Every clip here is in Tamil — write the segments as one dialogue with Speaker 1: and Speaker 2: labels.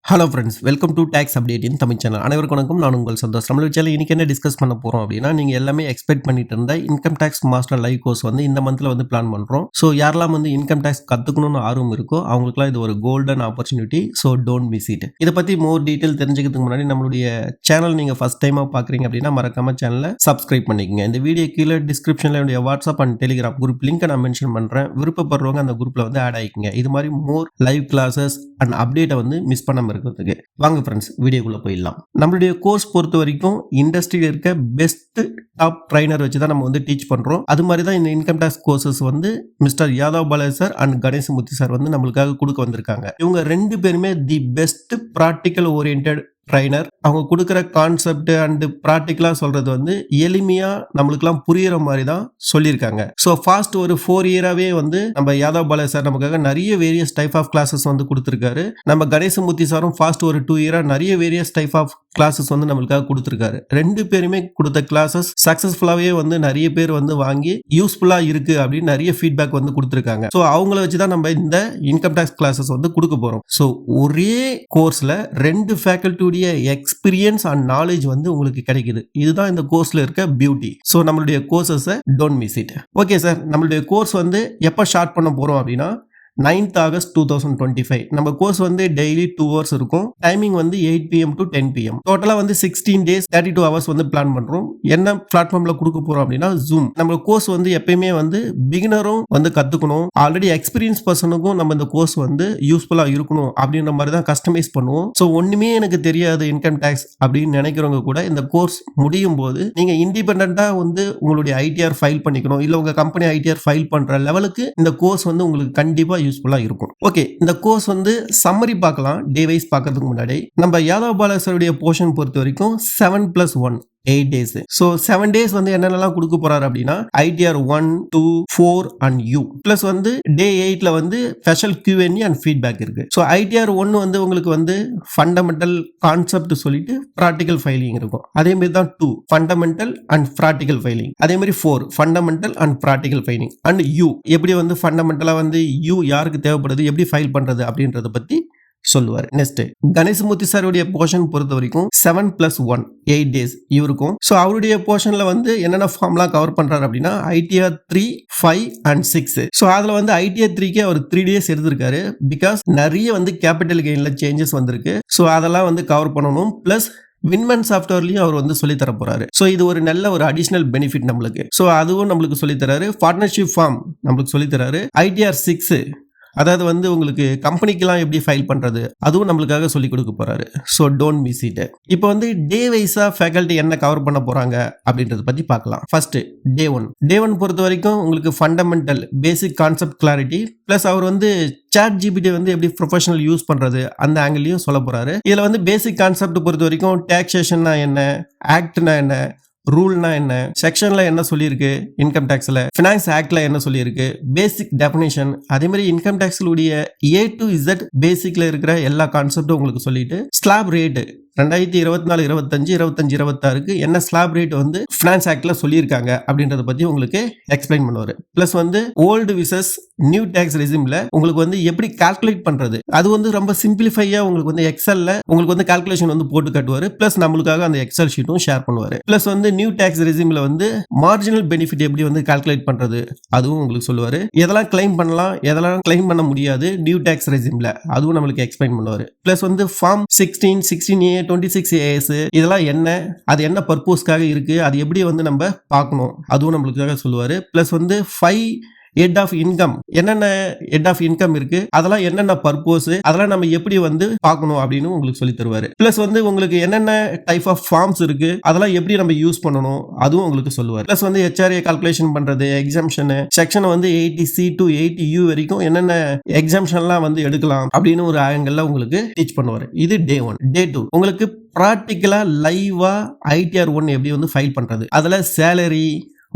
Speaker 1: Hello friends, welcome to tax update in Tamil channel. அனைவருக்கும் வணக்கம். நான் உங்கள் சந்தோஷ். நம்மளோட சேனல் இன்னைக்கு என்ன டிஸ்கஸ் பண்ண போறோம் அப்படின்னா, நீங்க எல்லாமே எக்ஸ்பெக்ட் பண்ணிட்டு இருந்த income tax master live course வந்து இந்த மந்த்ல வந்து பிளான் பண்றோம். ஸோ யாரெல்லாம் வந்து இன்கம் டேக்ஸ் கத்துக்கணும்னு ஆர்வம் இருக்கோ அவங்களுக்குலாம் இது ஒரு golden opportunity. So don't miss it. இதை பத்தி மோர் டீட்டெயில் தெரிஞ்சுக்கிறதுக்கு முன்னாடி நம்மளுடைய சேனல் நீங்க ஃபர்ஸ்ட் டைமா பாக்குறீங்க அப்படின்னா மறக்காம சேனலை சப்ஸ்கிரைப் பண்ணிக்கங்க. இந்த வீடியோ கீழே டிஸ்கிரிப்ஷன்ல என்னுடைய WhatsApp and Telegram group link நான் மென்ஷன் பண்றேன். விருப்பப்படுறவங்க அந்த குரூப்ல வந்து ஆட் ஆயிக்கங்க. இது மாதிரி மோர் லைவ் கிளாஸஸ் அண்ட் அப்டேட்டை வந்து மிஸ் பண்ணாம இருக்கிறதுக்கு. வாங்க ஃப்ரெண்ட்ஸ், வீடியோக்குள்ள போயிடலாம். நம்மளுடைய கோர்ஸ் பொறுத்த வரைக்கும் இண்டஸ்ட்ரியில் இருக்க பெஸ்ட் டாப் ட்ரைனர் வச்சு தான் நம்ம வந்து டீச் பண்றோம். அது மாதிரி தான் இந்த இன்கம் டேக்ஸ் கோர்சஸ் வந்து mister Yadav Balaji sir and Ganeshamoorthy sir வந்து நம்மளுக்காக கொடுக்க வந்திருக்காங்க. இவங்க ரெண்டு பேருமே the best practical oriented trainer. அவங்க கொடுக்குற கான்செப்ட் அண்ட் ப்ராக்டிக்கலா சொல்றது வந்து எளிமையா நம்மளுக்குலாம் புரியுற மாதிரி தான் சொல்லியிருக்காங்க. ஸோ ஃபாஸ்ட் ஒரு 4 இயராகவே வந்து நம்ம யாதவ் பாலாஜி சார் நமக்காக நிறைய வேரியஸ் டைப் ஆஃப் கிளாஸஸ் வந்து கொடுத்துருக்காரு. நம்ம கணேசமூர்த்தி சாரும் ஃபாஸ்ட் ஒரு 2 இயரா நிறைய வேரியஸ் டைப் ஆஃப் கிளாஸஸ் வந்து நம்மளுக்காக கொடுத்துருக்காரு. ரெண்டு பேருமே கொடுத்த கிளாஸஸ் சக்சஸ்ஃபுல்லாவே வந்து நிறைய பேர் வந்து வாங்கி யூஸ்ஃபுல்லா இருக்கு அப்படின்னு நிறைய ஃபீட்பேக் வந்து கொடுத்துருக்காங்க. ஸோ அவங்கள வச்சு தான் நம்ம இந்த இன்கம் டேக்ஸ் கிளாஸஸ் வந்து கொடுக்க போறோம். ஸோ ஒரே கோர்ஸ்ல ரெண்டு ஃபேக்கல்டி எக்ஸ்பீரியன்ஸ் அண்ட் நாலேஜ் வந்து உங்களுக்கு கிடைக்குது. இதுதான் இந்த கோர்ஸ்ல இருக்க பியூட்டி. சோ நம்மளுடைய courses don't miss it. Okay sir, நம்மளுடைய கோர்ஸ் வந்து எப்ப ஸ்டார்ட் பண்ண போறோம் அப்படின்னா 9th August 2025. நம்ம கோர்ஸ் வந்து டெய்லி 2 hours இருக்கும். டைமிங் வந்து 8 PM to 10 PM. டோட்டலா வந்து 16 days 32 hours வந்து பிளான் பண்றோம். என்ன பிளாட்ஃபார்ம்ல கொடுக்க போறோம் அப்படின்னா ஜூம். நம்ம கோர்ஸ் வந்து எப்பயுமே வந்து பிகினரும் வந்து கத்துக்கணும், ஆல்ரெடி எக்ஸ்பீரியன்ஸ் பர்சனுக்கும் நம்ம இந்த கோர்ஸ் வந்து யூஸ்ஃபுல்லா இருக்கணும் அப்படின்ற மாதிரி தான் கஸ்டமைஸ் பண்ணுவோம். ஸோ ஒண்ணுமே எனக்கு தெரியாது இன்கம் டேக்ஸ் அப்படின்னு நினைக்கிறவங்க கூட இந்த கோர்ஸ் முடியும் போது நீங்க இண்டிபெண்டா வந்து உங்களுடைய ITR ஃபைல் பண்ணிக்கணும், இல்ல உங்க கம்பெனி ITR ஃபைல் பண்ற லெவலுக்கு இந்த கோர்ஸ் வந்து உங்களுக்கு கண்டிப்பா யூஸ்ஃபுல்லா இருக்கும். ஓகே, இந்த கோர்ஸ் வந்து சம்மரி பார்க்கலாம். டே வைஸ் பார்க்கிறதுக்கு முன்னாடி நம்ம யாதவ் பாலாஜி சாருடைய போர்ஷன் பொறுத்த வரைக்கும் 7+1 8 days. ஸோ 7 days வந்து என்னென்னலாம் கொடுக்க போறாரு அப்படின்னா ITR-1, 2, 4 and U. பிளஸ் வந்து டே 8ல வந்து ஸ்பெஷல் Q&A அண்ட் ஃபீட்பேக் இருக்கு. ஸோ ITR-1 வந்து உங்களுக்கு வந்து ஃபண்டமெண்டல் கான்செப்ட் சொல்லிட்டு ப்ராக்டிக்கல் ஃபைலிங் இருக்கும். அதே மாதிரி தான் 2 ஃபண்டமெண்டல் அண்ட் ப்ராக்டிக்கல் ஃபைலிங். அதே மாதிரி 4 fundamental and practical filing and U எப்படி வந்து ஃபண்டமெண்டலா வந்து U யாருக்கு தேவைப்படுது, எப்படி ஃபைல் பண்றது அப்படின்றத பத்தி சொல்லுவார். நெக்ஸ்ட் கணேசமூர்த்தி சாருடைய போர்ஷன் பொறுத்த வரைக்கும் 7+1 8 days இவருக்கும். ஸோ அவருடைய போர்ஷன்ல வந்து என்னென்ன ஃபார்ம்லாம் கவர் பண்றாரு அப்படின்னா ITR-3, 5 and 6. ஸோ அதுல வந்து ITR-3க்கு அவர் 3 days எடுத்திருக்காரு. பிகாஸ் நிறைய வந்து கேபிட்டல் கெயின்ல சேஞ்சஸ் வந்திருக்கு. ஸோ அதெல்லாம் வந்து கவர் பண்ணணும். பிளஸ் வின்மன் சாஃப்ட்வேர்லயும் அவர் வந்து சொல்லி தர போறாரு. ஸோ இது ஒரு நல்ல ஒரு அடிஷனல் பெனிஃபிட் நம்மளுக்கு. ஸோ அதுவும் நம்மளுக்கு சொல்லி தராரு. பார்ட்னர்ஷிப் ஃபார்ம் நம்மளுக்கு சொல்லி தராரு. ITR-6 அதாவது வந்து உங்களுக்கு கம்பெனிக்கெல்லாம் எப்படி ஃபைல் பண்றது அதுவும் நம்மளுக்காக சொல்லி கொடுக்க போறாரு. So don't miss it. இப்போ வந்து டே வைஸா ஃபேக்கல்டி என்ன கவர் பண்ண போறாங்க அப்படின்றத பத்தி பார்க்கலாம். ஃபர்ஸ்ட் டே 1 பொறுத்த வரைக்கும் உங்களுக்கு fundamental basic concept clarity plus அவர் வந்து சாட் ஜிபிடி வந்து எப்படி ப்ரொஃபஷனல் யூஸ் பண்றது அந்த ஆங்கிளையும் சொல்ல போறாரு. இதுல வந்து பேசிக் கான்செப்ட் பொறுத்த வரைக்கும் டாக்ஸேஷன்னா என்ன, ஆக்ட்னா என்ன, ரூல்னா என்ன, செக்ஷன்ல என்ன சொல்லியிருக்கு, இன்கம் டேக்ஸ்ல ஃபினான்ஸ் ஆக்ட்ல என்ன சொல்லியிருக்கு, பேசிக் டெஃபினேஷன், அதே மாதிரி இன்கம் டேக்ஸ்லுடைய A to Z பேசிக்ல இருக்கிற எல்லா கான்செப்டும் உங்களுக்கு சொல்லிட்டு ஸ்லாப் ரேட் 2024, 25, 25, 26க்கு என்ன ஸ்லாப் ரேட் வந்து ஃபினான்ஸ் ஆக்ட்ல சொல்லியிருக்காங்க அப்படின்றத பத்தி உங்களுக்கு எக்ஸ்பிளைன் பண்ணுவாரு. பிளஸ் வந்து ஓல்டு விசஸ் நியூ டேக்ஸ் ரெஜிம்ல உங்களுக்கு வந்து எப்படி கால்குலேட் பண்றது அது வந்து ரொம்ப சிம்பிளிஃபையா உங்களுக்கு வந்து எக்ஸல்ல உங்களுக்கு வந்து கால்குலேஷன் வந்து போட்டு காட்டுவாரு. பிளஸ் நம்மளுக்காக அந்த எக்ஸல் ஷீட்டும் ஷேர் பண்ணுவாரு. பிளஸ் வந்து நியூ டேக்ஸ் ரெஜிம்ல வந்து மார்ஜினல் பெனிஃபிட் எப்படி வந்து கால்குலேட் பண்றது அதுவும் உங்களுக்கு சொல்லுவாரு. எதெல்லாம் கிளைம் பண்ணலாம், எதெல்லாம் கிளைம் பண்ண முடியாது நியூ டேக்ஸ் ரெஜிம்ல அதுவும் நம்மளுக்கு எக்ஸ்பிளைன் பண்ணுவாரு. பிளஸ் வந்து ஃபார்ம் 16, 16A, 26AS இதெல்லாம் என்ன, அது என்ன பர்பஸ்க்காக இருக்கு, அது எப்படி வந்து நம்ம பார்க்கணும் அதுவும் நம்மளுக்காக சொல்லுவாரு. பிளஸ் வந்து 5 ஹெட் ஆஃப் இன்கம், என்னென்ன ஹெட் ஆஃப் இன்கம் இருக்கு, அதெல்லாம் என்னென்ன பர்பஸ், அதெல்லாம் நம்ம எப்படி வந்து பார்க்கணும் அப்படின்னு உங்களுக்கு சொல்லி தருவாரு. பிளஸ் வந்து உங்களுக்கு என்னென்ன டைப் ஆஃப் ஃபார்ம்ஸ் இருக்கு, அதெல்லாம் எப்படி நம்ம யூஸ் பண்ணணும் அதுவும் உங்களுக்கு சொல்லுவார். பிளஸ் வந்து HRA கால்குலேஷன் பண்றது, எக்ஸாம்ஷன் செக்ஷன் வந்து 80C to 80U வரைக்கும் என்னென்ன எக்ஸாம்ஷன்லாம் வந்து எடுக்கலாம் அப்படின்னு ஒரு ஆங்கிள் உங்களுக்கு டீச் பண்ணுவார். இது டே 1. டே 2 உங்களுக்கு ப்ராக்டிக்கலா லைவா ITR-1 எப்படி வந்து ஃபைல் பண்றது, அதுல சேலரி,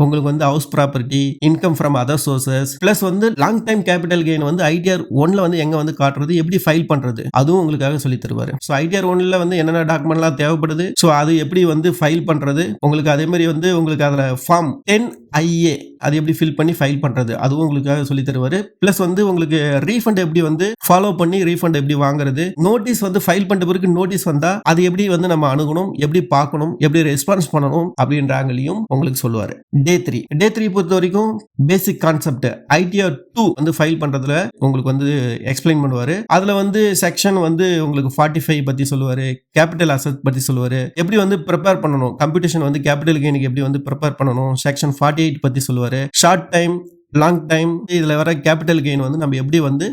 Speaker 1: உங்களுக்கு வந்து house property, income from other sources, plus வந்து லாங் டைம் கேபிட்டல் கெயின் வந்து ITR-1ல வந்து எங்க வந்து காட்டுறது, எப்படி ஃபைல் பண்றது அதுவும் உங்களுக்காக சொல்லி தருவாரு. ஸோ ITR-1ல வந்து என்னென்ன டாக்குமெண்ட்லாம் தேவைப்படுது, ஸோ அது எப்படி வந்து ஃபைல் பண்றது உங்களுக்கு, அதே மாதிரி வந்து உங்களுக்கு அதுல ஃபார்ம் 10IA அது எப்படி ஃபில் பண்ணி ஃபைல் பண்றது அதுவும் உங்களுக்காக சொல்லி தருவாரு. பிளஸ் வந்து உங்களுக்கு ரீஃபண்ட் எப்படி வந்து ஃபாலோ பண்ணி ரீஃபண்ட் எப்படி வாங்குறது, நோட்டீஸ் வந்து ஃபைல் பண்ண பிறகு நோட்டீஸ் வந்தா அது எப்படி வந்து நம்ம அணுகணும், எப்படி பார்க்கணும், எப்படி ரெஸ்பான்ஸ் பண்ணணும் அப்படின்ற ஆங்கிலையும் உங்களுக்கு சொல்லுவாரு. டே 3 பொறுத்த வரைக்கும் பேசிக் கான்செப்ட் ITR-2 வந்து ஃபைல் பண்றதுல உங்களுக்கு வந்து எக்ஸ்பிளைன் பண்ணுவாரு. அதுல வந்து செக்ஷன் வந்து உங்களுக்கு 45 பத்தி சொல்லுவாரு, கேபிட்டல் அசெட் பத்தி சொல்லுவாரு, எப்படி வந்து ப்ரிப்பேர் பண்ணணும், கம்ப்யூட்டேஷன் வந்து கேபிட்டல் கெயினுக்கு எப்படி வந்து ப்ரிப்பேர் பண்ணணும், செக்ஷன் 48 பத்தி சொல்லுவாரு, ஷார்ட் டைம் லாங் டைம் இதுல வர கேபிட்டல் கெயின் வந்து நம்ம எப்படி வந்து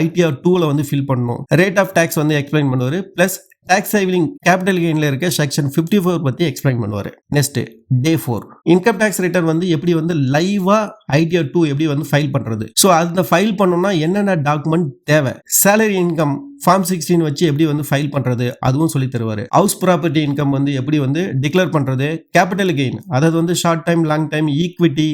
Speaker 1: ITR-2ல வந்து ஃபில் பண்ணணும், ரேட் ஆஃப் டாக்ஸ் வந்து எக்ஸ்பிளைன் பண்ணுவாரு. பிளஸ் டாக்ஸ் சேவிங் கேபிட்டல் கெயின்ல இருக்க செக்ஷன் 54 பத்தி எக்ஸ்பிளைன் பண்ணுவாரு. Next day 4 income tax return வந்து எப்படி வந்து லைவா ITR-2 எப்படி வந்து ஃபைல் பண்றது, சோ அந்த ஃபைல் பண்ணனும்னா என்னென்ன டாக்குமெண்ட் தேவை, சேலரி இன்கம் ஃபார்ம் 16 வச்சு எப்படி வந்து ஃபைல் பண்றது அதுவும் சொல்லி தருவாரு. ஹவுஸ் ப்ராப்பர்ட்டி இன்கம் வந்து எப்படி வந்து டிக்ளேர் பண்றது, கேபிட்டல் கெயின் அதாவது வந்து short time long time equity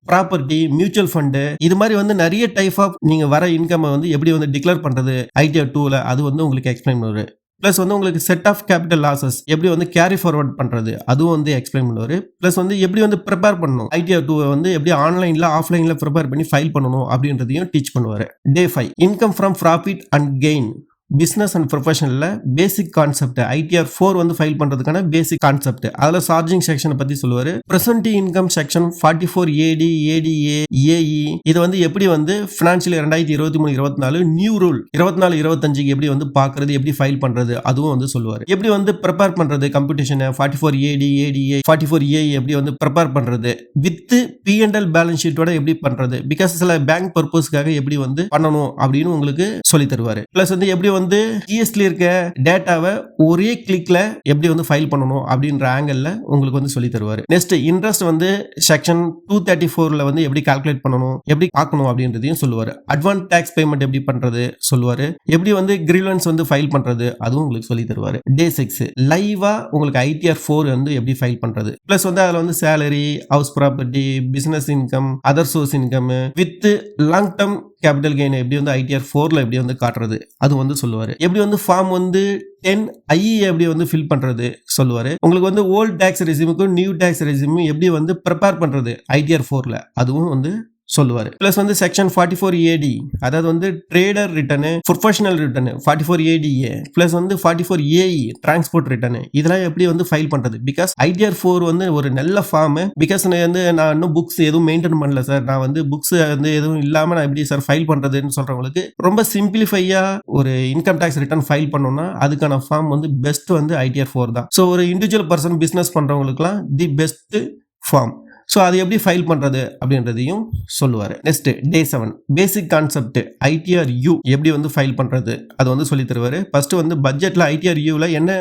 Speaker 1: property mutual fund இது மாதிரி வந்து நிறைய டைப் ஆஃப் நீங்க வர இன்கம் வந்து எப்படி வந்து டிக்ளேர் பண்றது ITR-2ல அது வந்து உங்களுக்கு எக்ஸ்பிளைன் பண்ணுவாரு. பிளஸ் வந்து உங்களுக்கு செட் ஆஃப் கேபிட்டல் லாசஸ் எப்படி வந்து கேரி ஃபார்வர்ட் பண்றது அதுவும் வந்து எக்ஸ்பிளைன் பண்ணுவாரு. பிளஸ் வந்து எப்படி வந்து ப்ரிப்பேர் பண்ணணும், ITR-2 வந்து எப்படி ஆன்லைன்ல ஆஃப்லைன்ல ப்ரிப்பேர் பண்ணி ஃபைல் பண்ணணும் அப்படின்றதையும் டீச் பண்ணுவாரு. Day 5 income from profit and gain business and ப்ரொஃபஷனல்ல பேசிக் கான்செப்ட் ITR-4 வந்து ஃபைல் பண்றதுக்கான பேசிக் கான்செப்ட் அதுல சார்ஜிங் செக்ஷனை பத்தி சொல்லுவாரு. பிரசன்டிவ் income section 44 AD ADA AE இது வந்து எப்படி வந்து பினான்சியல் 2023-24 நியூ ரூல் 24-25 எப்படி வந்து பாக்குறது, எப்படி ஃபைல் பண்றது அதுவும் வந்து சொல்லுவாரு. எப்படி வந்து ப்ரிப்பேர் பண்றது கம்ப்யூட்டேஷன் 44 AD ADA 44 AE எப்படி வந்து ப்ரிப்பேர் பண்றது வித் P&L பேலன்ஸ் ஷீட்டோட எப்படி பண்றது, பிகாஸ் சில பேங்க் பர்பஸ்க்காக எப்படி வந்து பண்ணணும் அப்படின்னு உங்களுக்கு சொல்லி தருவாரு. பிளஸ் வந்து எப்படி வந்து GST இருக்க டேட்டாவை ஒரே கிளிக்ல எப்படி வந்து ஃபைல் பண்ணணும் அப்படின்ற ஆங்கிள் உங்களுக்கு வந்து சொல்லி தருவாரு. நெக்ஸ்ட் இன்ட்ரெஸ்ட் வந்து செக்ஷன் 234ல வந்து எப்படி கால்குலேட் பண்ணணும், எப்படி பார்க்கணும் அப்படின்றதையும் சொல்லுவாரு. அட்வான்ஸ் டாக்ஸ் பேமெண்ட் எப்படி பண்றது சொல்லுவாரு. எப்படி வந்து கிரீவன்ஸ் வந்து ஃபைல் பண்றது அதுவும் உங்களுக்கு சொல்லி தருவாரு. டே 6 லைவா உங்களுக்கு ITR-4 வந்து எப்படி ஃபைல் பண்றது, பிளஸ் வந்து அதுல வந்து salary, house property, business income, other source income with long term capital gain எப்படி வந்து ITR-4ல எப்படி வந்து காட்டுறது அது வந்து சொல்லுவாரு. எப்படி வந்து ஃபார்ம் வந்து 10 IE எப்படி வந்து ஃபில் பண்றது சொல்லுவாரு. உங்களுக்கு வந்து ஓல்ட் டாக்ஸ் ரெஸ்யூமுக்கும் நியூ டாக்ஸ் ரெஸ்யூமும் எப்படி வந்து ப்ரிப்பேர் பண்றது ITR-4ல அதுவும் வந்து சொல்லுவாரு. பிளஸ் வந்து செக்ஷன் 44 AD அதாவது வந்து trader return, professional return 44 ADA plus வந்து 44 AE டிரான்ஸ்போர்ட் ரிட்டர்ன் இதெல்லாம் எப்படி வந்து ஃபைல் பண்றது, பிகாஸ் ITR-4 வந்து ஒரு நல்ல ஃபார்ம், பிகாஸ் வந்து நான் இன்னும் புக்ஸ் எதுவும் மெயின்டைன் பண்ணல சார், நான் வந்து புக்ஸ் வந்து எதுவும் இல்லாம நான் எப்படி சார் ஃபைல் பண்றதுன்னு சொல்றவங்களுக்கு ரொம்ப சிம்பிளிஃபையா ஒரு இன்கம் டாக்ஸ் ரிட்டர்ன் ஃபைல் பண்ணணும்னா அதுக்கான ஃபார்ம் வந்து பெஸ்ட் வந்து ITR-4 தான். ஸோ ஒரு இண்டிவிஜுவல் பர்சன் பிசினஸ் பண்றவங்களுக்குலாம் தி பெஸ்ட் ஃபார்ம். ஸோ அது எப்படி ஃபைல் பண்றது அப்படின்றதையும் சொல்லுவாரு. Next day 7 basic concept ITR-U எப்படி வந்து ஃபைல் பண்றது அது வந்து சொல்லி தருவாரு. ஃபர்ஸ்ட் வந்து பட்ஜெட்ல ITR-Uல என்ன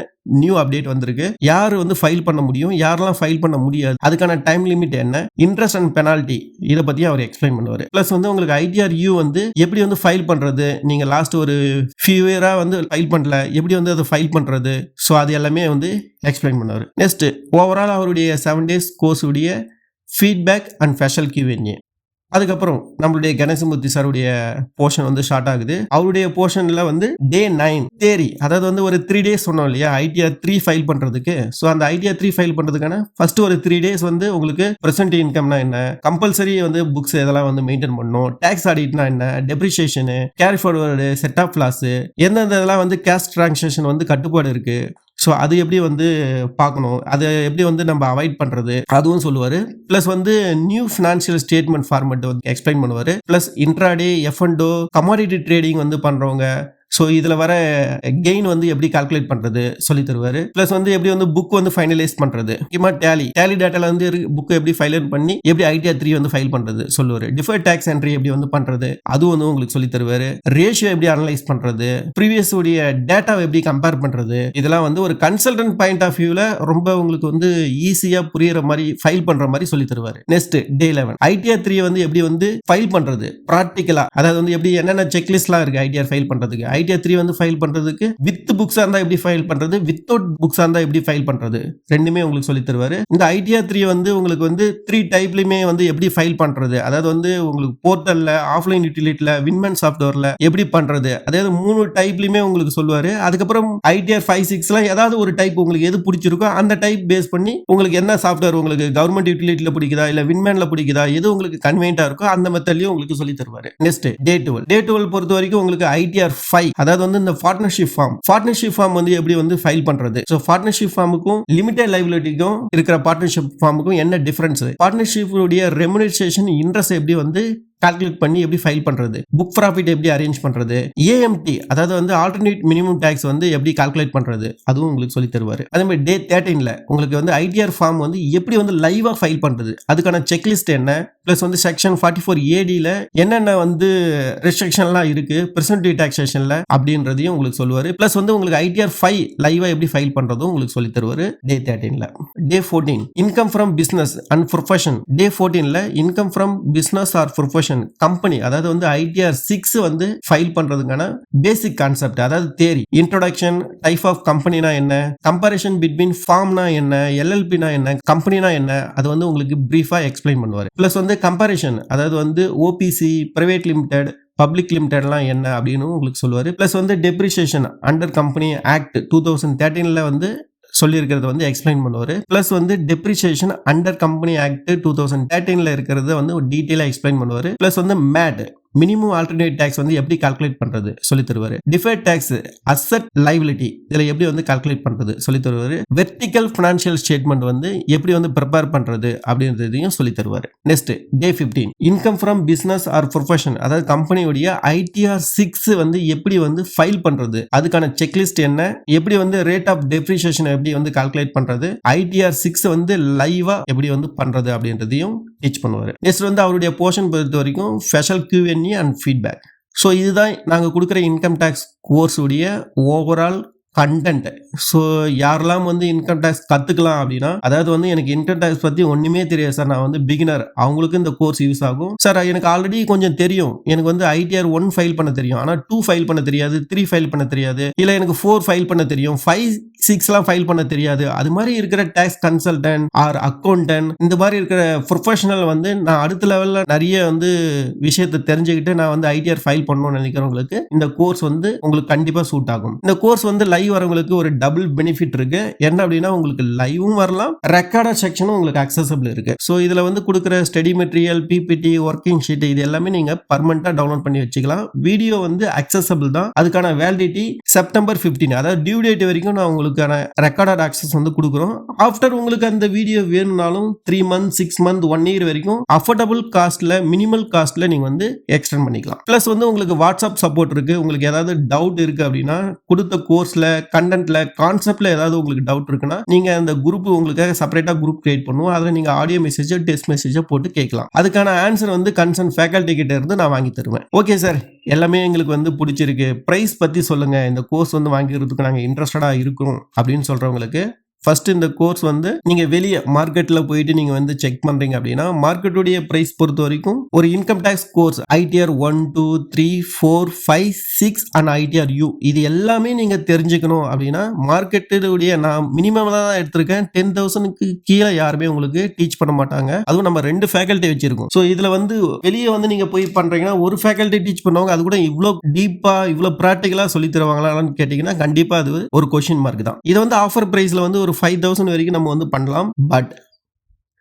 Speaker 1: நியூ அப்டேட் வந்திருக்கு, யாரு வந்து ஃபைல் பண்ண முடியும், யாரெல்லாம் ஃபைல் பண்ண முடியாது, அதுக்கான டைம் லிமிட் என்ன, இன்ட்ரெஸ்ட் அண்ட் பெனால்ட்டி இதை பத்தி அவர் எக்ஸ்பிளைன் பண்ணுவாரு. பிளஸ் வந்து உங்களுக்கு ITR-U வந்து எப்படி வந்து ஃபைல் பண்றது, நீங்க லாஸ்ட் ஒரு ஃபியூ இயரா வந்து ஃபைல் பண்ணல எப்படி வந்து அதை ஃபைல் பண்றது, ஸோ அது எல்லாமே வந்து எக்ஸ்பிளைன் பண்ணுவாரு. நெக்ஸ்ட் ஓவரால் அவருடைய 7 days கோர்ஸ் உடைய ஃபீட்பேக் அண்ட் ஸ்பெஷல் Q&A. அதுக்கப்புறம் நம்மளுடைய கணேசமூர்த்தி சாருடைய போர்ஷன் வந்து ஸ்டார்ட் ஆகுது. அவருடைய போர்ஷன்ல வந்து டே 9 தேரி அதாவது வந்து ஒரு 3 days சொன்னோம் இல்லையா ITR-3 ஃபைல் பண்றதுக்கு. ஸோ அந்த ITR-3 ஃபைல் பண்றதுக்கான ஃபர்ஸ்ட் ஒரு 3 days வந்து உங்களுக்கு பிரசன்ட் இன்கம்னா என்ன, கம்பல்சரி வந்து புக்ஸ் இதெல்லாம் வந்து மெயின்டைன் பண்ணணும், டாக்ஸ் ஆடிட்னா என்ன, depreciation, carry forward, set off loss, எந்தெந்த இதெல்லாம் வந்து கேஷ் டிரான்சாக்ஷன் வந்து கட்டுப்பாடு இருக்கு, ஸோ அது எப்படி வந்து பார்க்கணும், அதை எப்படி வந்து நம்ம அவாய்ட் பண்றது அதுவும் சொல்லுவாரு. பிளஸ் வந்து நியூ ஃபினான்ஷியல் ஸ்டேட்மெண்ட் ஃபார்மேட் வந்து எக்ஸ்பிளைன் பண்ணுவாரு. Plus intraday F&O commodity trading வந்து பண்றவங்க ஸோ இதில் வர கெயின் வந்து எப்படி கால்குலேட் பண்ணுறது சொல்லி தருவார். ப்ளஸ் வந்து எப்படி வந்து புக் வந்து ஃபைனலைஸ் பண்ணுறது, முக்கியமாக டேலி டேட்டாவில் வந்து புக்கு எப்படி ஃபைல் பண்ணி எப்படி ITR-3 வந்து ஃபைல் பண்ணுறது சொல்லுவார். டிஃபர்ட் டேக்ஸ் என்ட்ரி எப்படி வந்து பண்ணுறது அதுவும் வந்து உங்களுக்கு சொல்லி தருவார். ரேஷியோ எப்படி அனலைஸ் பண்ணுறது, ப்ரீவியஸ் உடைய டேட்டாவை எப்படி கம்பேர் பண்ணுறது, இதெல்லாம் வந்து ஒரு கன்சல்டன்ட் பாயிண்ட் ஆஃப் வியூவில் ரொம்ப உங்களுக்கு வந்து ஈஸியாக புரியுற மாதிரி ஃபைல் பண்ணுற மாதிரி சொல்லி தருவார். நெக்ஸ்ட் டே 11 ITR-3 வந்து எப்படி வந்து ஃபைல் பண்ணுறது ப்ராக்டிக்கலாக, அதாவது வந்து எப்படி என்னென்ன செக்லிஸ்ட்லாம் இருக்குது ITR ஃபைல் பண்ணுறதுக்கு, ITR-3 வந்து ஃபைல் பண்றதுக்கு வித் புக்ஸா இருந்தா எப்படி ஃபைல் பண்றது, வித்தவுட் புக்ஸா இருந்தா எப்படி ஃபைல் பண்றது, ரெண்டுமே உங்களுக்கு சொல்லி தருவாரு. இந்த ITR-3 வந்து உங்களுக்கு வந்து 3 டைப்லயுமே வந்து எப்படி ஃபைல் பண்றது, அதாவது வந்து உங்களுக்கு போர்ட்டல்ல, ஆஃப்லைன் யூட்டிலிட்டில, வின்மேன் சாஃப்ட்வேர்ல எப்படி பண்றது, அதாவது 3 டைப்லயுமே உங்களுக்கு சொல்லுவாரு. அதுக்கப்புறம் ITR-5, 6ல ஏதாவது ஒரு டைப் உங்களுக்கு எது பிடிச்சிருக்கோ அந்த டைப் பேஸ் பண்ணி உங்களுக்கு என்ன சாஃப்ட்வேர் உங்களுக்கு கவர்மெண்ட் யூட்டிலிட்டில பிடிக்குதா இல்ல வின்மேன்ல பிடிக்குதா, எது உங்களுக்கு கன்வீனியன்ட்டா இருக்கோ அந்த மெத்தட்லயும் உங்களுக்கு சொல்லி தருவாரு. நெக்ஸ்ட் டே 12 பொறுத்த வரைக்கும் உங்களுக்கு ITR-5, அதாவது வந்து இந்த பார்ட்னர்ஷிப் ஃபார்ம் வந்து எப்படி வந்து ஃபைல் பண்றது. சோ பார்ட்னர்ஷிப் ஃபார்முக்கும் லிமிடெட் லைபிலிட்டிக்கும் இருக்கிற பார்ட்னர்ஷிப் ஃபார்முக்கும் என்ன டிஃபரன்ஸ், பார்ட்னர்ஷிப் உடைய ரெமுனரேஷன் இன்ட்ரெஸ்ட் எப்படி வந்து கால்குலேட் பண்ணி எப்படி ஃபைல் பண்றது, புக் ப்ராஃபிட் எப்படி அரேஞ்ச் பண்றது, AMT அதாவது வந்து ஆல்டர்னேட் மினிமம் டாக்ஸ் வந்து எப்படி கால்குலேட் பண்றது, அதுவும் உங்களுக்கு சொல்லி தருவாரு. அதே மாதிரி டே 13ல உங்களுக்கு வந்து ITR ஃபார்ம் வந்து எப்படி வந்து லைவா ஃபைல் பண்றது, அதுக்கான செக்லிஸ்ட் என்ன, பிளஸ் வந்து செக்ஷன் 44ADல என்னென்ன வந்து ரெஸ்ட்ரிக்ஷன்லாம் இருக்கு பிரசன்டிவ் டாக்ஸேஷன்ல அப்படின்றதையும் உங்களுக்கு சொல்லுவாரு. பிளஸ் வந்து உங்களுக்கு ITR-5 லைவா எப்படி ஃபைல் பண்றதும் உங்களுக்கு சொல்லி தருவாரு டே 13ல. Day 14 income from business and profession. Day 14ல income from business or profession company, அதாவது வந்து ITR-6 வந்து ஃபைல் பண்றதுக்கான பேசிக் கான்செப்ட், அதாவது தியரி, இன்ட்ரோடக்ஷன், டைப் ஆஃப் கம்பெனினா என்ன, கம்பேரிஷன் பிட்வீன் ஃபார்ம்னா என்ன, LLPனா என்ன, கம்பெனினா என்ன, அது வந்து உங்களுக்கு பிரீஃபா எக்ஸ்பிளைன் பண்ணுவாரு. பிளஸ் வந்து கம்பேரிஷன், அதாவது வந்து OPC, பிரைவேட் லிமிடெட், பப்ளிக் லிமிடெட்லாம் என்ன அப்படின்னு உங்களுக்கு சொல்லுவாரு. பிளஸ் வந்து டெப்ரிசியேஷன் அண்டர் கம்பெனி ஆக்ட் 2013ல வந்து சொல்லியிருக்கிறத வந்து எக்ஸ்பிளைன் பண்ணுவாரு. பிளஸ் வந்து டெப்ரிசியேஷன் அண்டர் கம்பெனி ஆக்ட் 2013ல இருக்கிறத வந்து டீடைலா எக்ஸ்பிளைன் பண்ணுவாரு. பிளஸ் வந்து மேட் மினிமம் ஆல்டர்னேட் டாக்ஸ் வந்து எப்படி கால்குலேட் பண்றது சொல்லி தருவாரு. டிஃபர்ட் டாக்ஸ் அசெட் லைபிலிட்டி இதுல எப்படி வந்து கால்குலேட் பண்றது சொல்லி தருவாரு. வெர்டிகல் ஃபினான்ஷியல் ஸ்டேட்மெண்ட் வந்து எப்படி வந்து ப்ரிப்பேர் பண்றது அப்படின்றதையும் சொல்லி தருவாரு. Next day 15 income from business or profession, அதாவது கம்பெனியுடைய ITR-6 வந்து எப்படி வந்து ஃபைல் பண்றது, அதுக்கான செக்லிஸ்ட் என்ன, எப்படி வந்து ரேட் ஆஃப் டெப்ரிசியேஷன் எப்படி வந்து கால்குலேட் பண்றது, ITR-6 வந்து லைவா எப்படி வந்து பண்றது அப்படின்றதையும் டீச் பண்ணுவாரு. நெக்ஸ்ட் வந்து அவருடைய போர்ஷன் பொறுத்த வரைக்கும் special Q&A and feedback. So இதுதான் நாங்கள் கொடுக்குற இன்கம் டேக்ஸ் கோர்ஸ் உடைய ஓவரால் கண்டென்ட். ஸோ யாரெல்லாம் வந்து இன்கம் டேக்ஸ் கற்றுக்கலாம் அப்படின்னா, அதாவது வந்து எனக்கு இன்கம் டேக்ஸ் பற்றி ஒன்றுமே தெரியாது சார், நான் வந்து பிகினர், அவங்களுக்கு இந்த கோர்ஸ் யூஸ் ஆகும் சார். எனக்கு ஆல்ரெடி கொஞ்சம் தெரியும், எனக்கு வந்து ITR-1 ஃபைல் பண்ண தெரியும், ஆனால் 2 ஃபைல் பண்ண தெரியாது, 3 ஃபைல் பண்ண தெரியாது, இல்லை எனக்கு 4 ஃபைல் பண்ண தெரியும், 5, 6லாம் ஃபைல் பண்ண தெரியாது. அது மாதிரி இருக்கிற டேக்ஸ் கன்சல்டன்ட் ஆர் அக்கௌண்டன்ட், இந்த மாதிரி இருக்கிற ப்ரொஃபஷனல் வந்து நான் அடுத்த லெவலில் நிறைய வந்து விஷயத்தை தெரிஞ்சுக்கிட்டு நான் வந்து ITR ஃபைல் பண்ணணும்னு நினைக்கிறவங்களுக்கு இந்த கோர்ஸ் வந்து உங்களுக்கு கண்டிப்பாக சூட் ஆகும். இந்த கோர்ஸ் வந்து லைவ் வரவங்களுக்கு ஒரு டபுள் பெனிஃபிட் இருக்கு. என்ன அப்படின்னா உங்களுக்கு லைவும் வரலாம், ரெக்கார்டட் செக்ஷனும் உங்களுக்கு அக்சஸபிள் இருக்கு. ஸோ இதுல வந்து கொடுக்குற study material, PPT, working sheet இது எல்லாமே நீங்க பர்மனண்டா டவுன்லோட் பண்ணி வச்சுக்கலாம். வீடியோ வந்து அக்சஸபிள் தான். அதுக்கான வேலிடிட்டி செப்டம்பர் 15, அதாவது டியூ டேட் வரைக்கும் நான் உங்களுக்கான ரெக்கார்டட் ஆக்சஸ் வந்து கொடுக்குறோம். ஆஃப்டர் உங்களுக்கு அந்த வீடியோ வேணும்னாலும் 3 மந்த், 6 மந்த், 1 இயர் வரைக்கும் அஃபோர்டபுள் காஸ்ட்ல, மினிமல் காஸ்ட்ல நீங்க வந்து எக்ஸ்டெண்ட் பண்ணிக்கலாம். பிளஸ் வந்து உங்களுக்கு வாட்ஸ்அப் சப்போர்ட் இருக்கு. உங்களுக்கு ஏதாவது டவுட் இருக்கு அப்படின்னா, கொடுத்த கோர்ஸ்ல, கண்டென்ட்ல, கான்செப்ட்ல ஏதாவது உங்களுக்கு டவுட் இருக்குன்னா நீங்க அந்த குரூப் உங்களுக்காக செப்பரேட்டா குரூப் கிரியேட் பண்ணுவோம். அதுல நீங்க ஆடியோ மெசேஜ், டெக்ஸ்ட் மெசேஜ் போட்டு கேட்கலாம். அதுக்கான ஆன்சர் வந்து கன்சர்ன் ஃபேக்கல்டி கிட்ட இருந்து நான் வாங்கி தருவேன். ஓகே சார், எல்லாமே எங்களுக்கு வந்து பிடிச்சிருக்கு, பிரைஸ் பத்தி சொல்லுங்க, இந்த கோர்ஸ் வந்து வாங்கிக்கிறதுக்கு நாங்க இன்ட்ரெஸ்டடா இருக்கோம் அப்படின்னு சொல்றவங்களுக்கு ஃபர்ஸ்ட் இந்த கோர்ஸ் வந்து நீங்க வெளியே மார்க்கெட்ல போயிட்டு நீங்க வந்து செக் பண்றீங்க அப்படின்னா, மார்க்கெட்டுடைய பிரைஸ் பொறுத்த வரைக்கும் ஒரு income tax course ITR-1, 2, 3, 4, 5, 6 and ITR-U இது எல்லாமே நீங்க தெரிஞ்சுக்கணும் அப்படின்னா, மார்க்கெட்டுடைய நான் மினிமம் தான் எடுத்திருக்கேன். 10,000க்கு கீழே யாருமே உங்களுக்கு டீச் பண்ண மாட்டாங்க. அதுவும் நம்ம 2 ஃபேக்கல்டி வச்சிருக்கோம். ஸோ இதுல வந்து வெளியே வந்து நீங்க போய் பண்றீங்கன்னா, ஒரு ஃபேக்கல்டி டீச் பண்ணுவாங்க, அது கூட இவ்வளோ டீப்பா இவ்வளோ ப்ராக்டிகலா சொல்லி தருவாங்களான்னு கேட்டீங்கன்னா கண்டிப்பா அது ஒரு கொஸ்டின் மார்க் தான். இதை வந்து ஆஃபர் பிரைஸ்ல வந்து ஒரு 5,000 வரைக்கும் நம்ம வந்து பண்ணலாம். பட்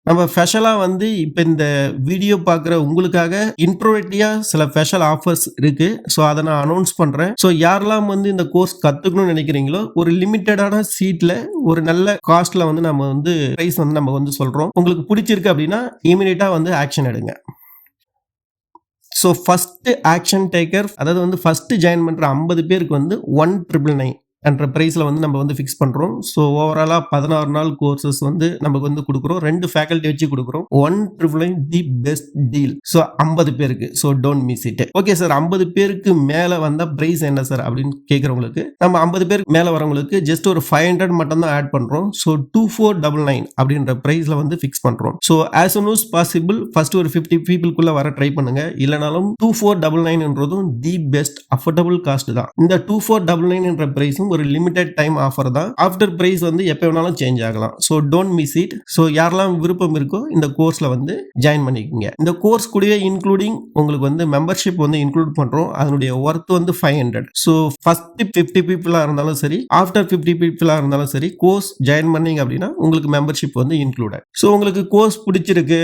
Speaker 1: நம்ம ஸ்பெஷலா வந்து இப்ப இந்த வீடியோ பார்க்குற உங்களுக்காக இன்ட்ரோவேட்டிவா சில ஸ்பெஷல் ஆஃபர்ஸ் இருக்கு. ஸோ அதை நான் அனௌன்ஸ் பண்றேன். ஸோ யாரெல்லாம் வந்து இந்த கோர்ஸ் கத்துக்கணும்னு நினைக்கிறீங்களோ, ஒரு லிமிட்டடான சீட்ல ஒரு நல்ல காஸ்ட்ல வந்து நம்ம வந்து பிரைஸ் வந்து நம்ம வந்து சொல்றோம். உங்களுக்கு பிடிச்சிருக்கு அப்படின்னா இமீடியட்டா வந்து ஆக்ஷன் எடுங்க. ஸோ ஃபர்ஸ்ட் ஆக்ஷன் டேக்கர், அதாவது வந்து ஃபர்ஸ்ட் ஜாயின் பண்ற 50 பேருக்கு வந்து 1,999 என்ற பிரைஸ்ல வந்து நம்ம வந்து ஃபிக்ஸ் பண்றோம். ஸோ ஓவராலா 16 நாள் கோர்சஸ் வந்து நமக்கு வந்து கொடுக்குறோம். 2 ஃபேக்கல்டி வச்சு கொடுக்குறோம். 199 தி பெஸ்ட் டீல். ஸோ 50 பேருக்கு. So don't miss it. Okay sir, 50 பேருக்கு மேல வந்தா பிரைஸ் என்ன சார் அப்படின்னு கேட்கறவங்களுக்கு நம்ம 50 பேருக்கு மேல வரவங்களுக்கு ஜஸ்ட் ஒரு 500 மட்டும் தான் ஆட் பண்றோம். ஸோ 2499 அப்படின்ற பிரைஸ்ல வந்து ஃபிக்ஸ் பண்றோம். So as soon as possible first ஒரு 50 பீப்புளுக்குள்ள வர ட்ரை பண்ணுங்க. இல்லனாலும் 2499 தி பெஸ்ட் அஃபோர்டபுள் காஸ்ட் தான். இந்த 2499 என்ற பிரைஸும் ஒரு லிமிடெட் டைம் ஆஃபர் தான். ஆஃப்டர் பிரைஸ் வந்து எப்ப வேணாலும் சேஞ்ச் ஆகலாம். So don't miss it. So யாரெல்லாம் விருப்பம் இருக்கோ இந்த கோர்ஸ்ல வந்து ஜாயின் பண்ணிக்கோங்க. இந்த கோர்ஸ் கூடவே இன்க்ளூடிங் உங்களுக்கு வந்து மெம்பர்ஷிப் வந்து இன்க்ளூட் பண்றோம். அதனுடைய ஒர்த் வந்து 500. ஸோ ஃபர்ஸ்ட் 50 பீப்புளா இருந்தாலும் சரி, ஆஃப்டர் 50 பீப்புளா இருந்தாலும் சரி, கோர்ஸ் ஜாயின் பண்ணீங்க அப்படின்னா உங்களுக்கு மெம்பர்ஷிப் வந்து இன்க்ளூட். ஸோ உங்களுக்கு கோர்ஸ் பிடிச்சிருக்கு,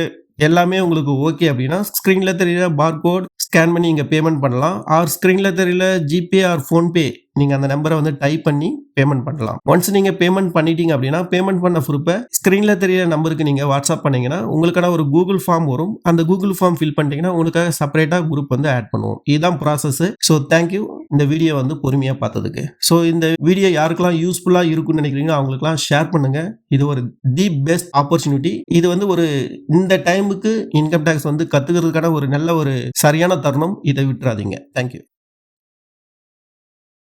Speaker 1: எல்லாமே உங்களுக்கு ஓகே அப்படின்னா ஸ்கிரீன்ல தெரியற பார்கோட் ஸ்கேன் பண்ணி இங்க பேமெண்ட் பண்ணலாம். ஆர் ஸ்கிரீன்ல தெரியல ஜிபே ஆர் போன்பே நீங்க அந்த நம்பரை வந்து டைப் பண்ணி பேமெண்ட் பண்ணலாம். ஒன்ஸ் நீங்க பேமெண்ட் பண்ணிட்டீங்க அப்படின்னா பேமெண்ட் பண்ண ப்ரூஃபை ஸ்கிரீன்ல தெரியற நம்பருக்கு நீங்க வாட்ஸ்அப் பண்ணீங்கன்னா உங்களுக்கான ஒரு கூகுள் ஃபார்ம் வரும். அந்த கூகுள் ஃபார்ம் ஃபில் பண்ணிட்டீங்கன்னா உங்களுக்காக செப்பரேட்டா குரூப் வந்து ஆட் பண்ணுவோம். இதுதான் ப்ராசஸ். ஸோ தேங்க்யூ இந்த வீடியோ வந்து பொறுமையா பார்த்ததுக்கு. ஸோ இந்த வீடியோ யாருக்கெல்லாம் யூஸ்ஃபுல்லா இருக்கும்னு நினைக்கிறீங்களோ அவங்களுக்குலாம் ஷேர் பண்ணுங்க. இது ஒரு தி பெஸ்ட் ஆப்பர்ச்சுனிட்டி. இது வந்து ஒரு இந்த டைமுக்கு இன்கம் டேக்ஸ் வந்து கத்துக்கிறதுக்கான ஒரு நல்ல ஒரு சரியான தருணம். இதை விட்டுறாதீங்க. தேங்க்யூ.